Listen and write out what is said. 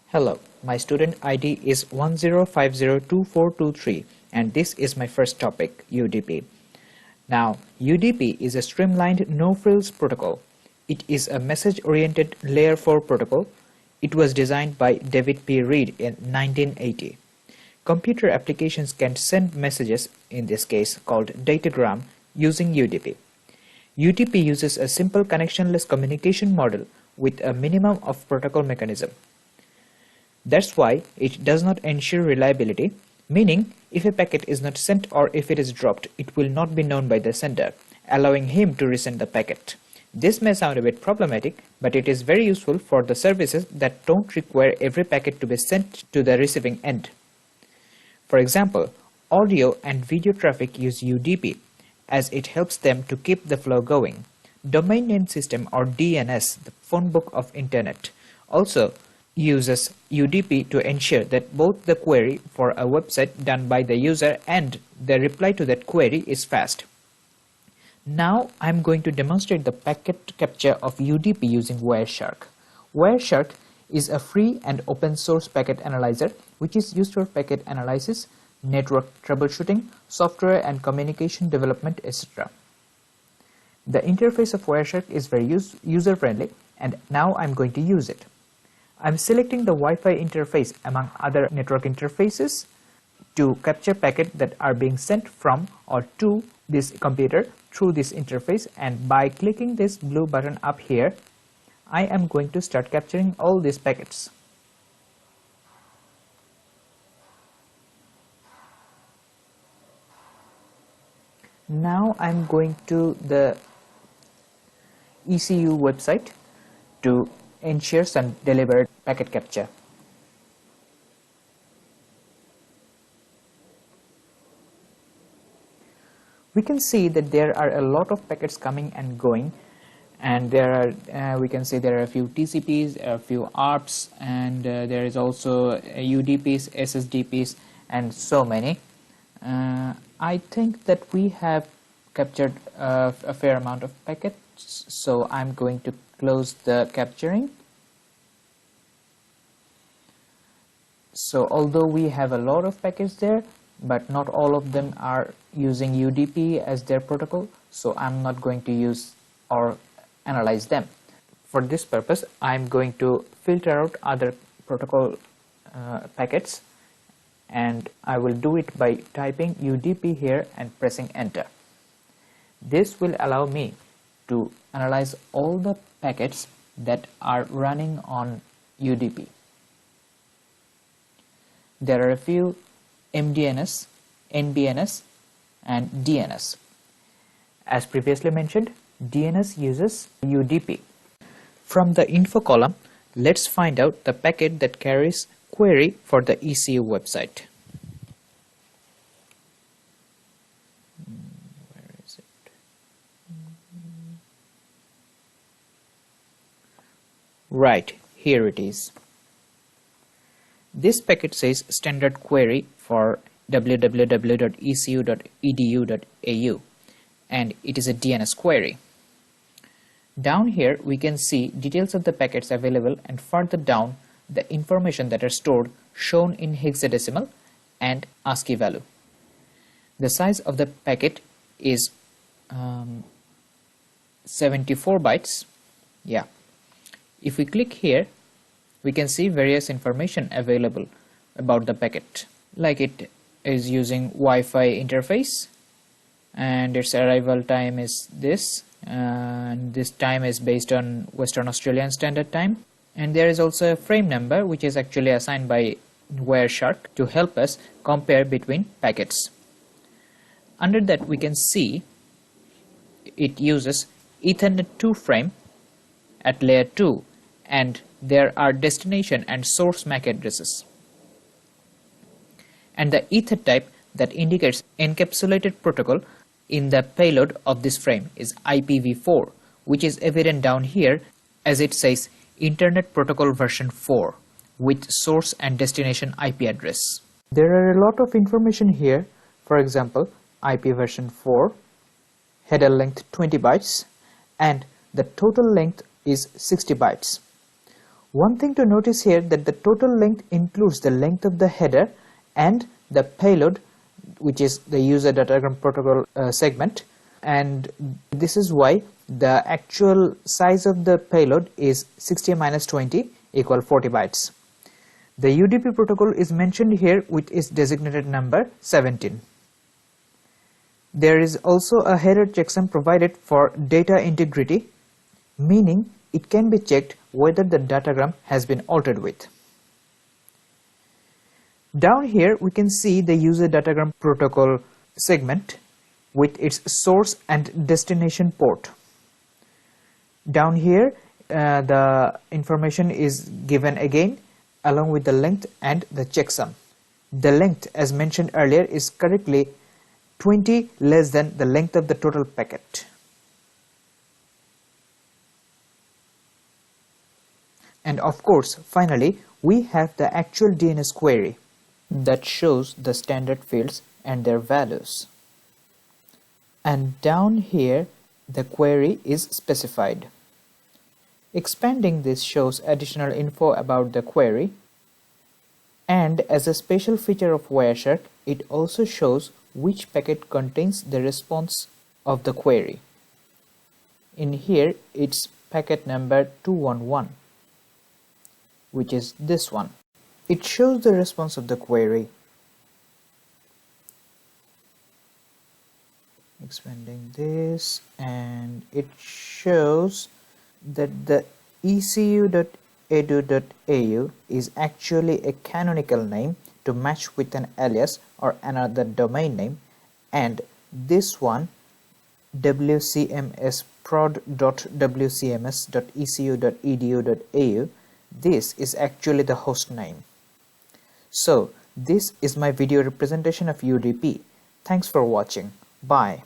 Hello, my student ID is 10502423 and this is my first topic, UDP. Now, UDP is a streamlined no-frills protocol. It is a message-oriented layer 4 protocol. It was designed by David P. Reed in 1980. Computer applications can send messages, in this case called datagram, using UDP. UDP uses a simple connectionless communication model with a minimum of protocol mechanism. That's why it does not ensure reliability, meaning if a packet is not sent or if it is dropped, it will not be known by the sender, allowing him to resend the packet. This may sound a bit problematic, but it is very useful for the services that don't require every packet to be sent to the receiving end. For example, audio and video traffic use UDP, as it helps them to keep the flow going. Domain Name System or DNS, the phone book of Internet, also uses UDP to ensure that both the query for a website done by the user and the reply to that query is fast. Now I'm going to demonstrate the packet capture of UDP using Wireshark. Wireshark is a free and open source packet analyzer which is used for packet analysis, network troubleshooting, software and communication development, etc. The interface of Wireshark is very user-friendly, and now I'm going to use it. I'm selecting the Wi-Fi interface among other network interfaces to capture packets that are being sent from or to this computer through this interface, and by clicking this blue button up here, I am going to start capturing all these packets. Now I'm going to the ECU website to ensure some deliberate packet capture. We can see that there are a lot of packets coming and going, and there are we can see there are a few TCPs, a few ARPs, and there is also UDPs, SSDPs, and so many. I think that we have captured a fair amount of packets, so I'm going to close the capturing. So although we have a lot of packets there, but not all of them are using UDP as their protocol, so I'm not going to use or analyze them. For this purpose, I'm going to filter out other protocol packets, and I will do it by typing UDP here and pressing enter. This will allow me to analyze all the packets that are running on UDP. There are a few MDNS, NBNS, and DNS. As previously mentioned, DNS uses UDP. From the info column, let's find out the packet that carries query for the ECU website. Where is it? Right, here it is. This packet says standard query for www.ecu.edu.au, and it is a DNS query. Down here we can see details of the packets available, and further down the information that are stored shown in hexadecimal and ASCII value. The size of the packet is 74 bytes. Yeah. If we click here, we can see various information available about the packet, like it is using Wi-Fi interface, and its arrival time is this, and this time is based on Western Australian Standard Time, and there is also a frame number which is actually assigned by Wireshark to help us compare between packets. Under that we can see it uses Ethernet 2 frame at layer 2, and there are destination and source MAC addresses. And the ether type that indicates encapsulated protocol in the payload of this frame is IPv4, which is evident down here as it says Internet Protocol version 4 with source and destination IP address. There are a lot of information here. For example, IP version 4, header length 20 bytes, and the total length is 60 bytes. One thing to notice here that the total length includes the length of the header and the payload, which is the user datagram protocol segment, and this is why the actual size of the payload is 60 minus 20 equal 40 bytes. The UDP protocol is mentioned here with its designated number 17. There is also a header checksum provided for data integrity, meaning it can be checked whether the datagram has been altered with. Down here we can see the user datagram protocol segment with its source and destination port. Down here the information is given again along with the length and the checksum. The length, as mentioned earlier, is correctly 20 less than the length of the total packet. And of course, finally, we have the actual DNS query that shows the standard fields and their values. And down here, the query is specified. Expanding this shows additional info about the query. And as a special feature of Wireshark, it also shows which packet contains the response of the query. In here, it's packet number 211. Which is this one. It shows the response of the query. Expanding this, and it shows that the ecu.edu.au is actually a canonical name to match with an alias or another domain name, and this one wcmsprod.wcms.ecu.edu.au, this is actually the host name. So this is my video representation of UDP. Thanks for watching. Bye.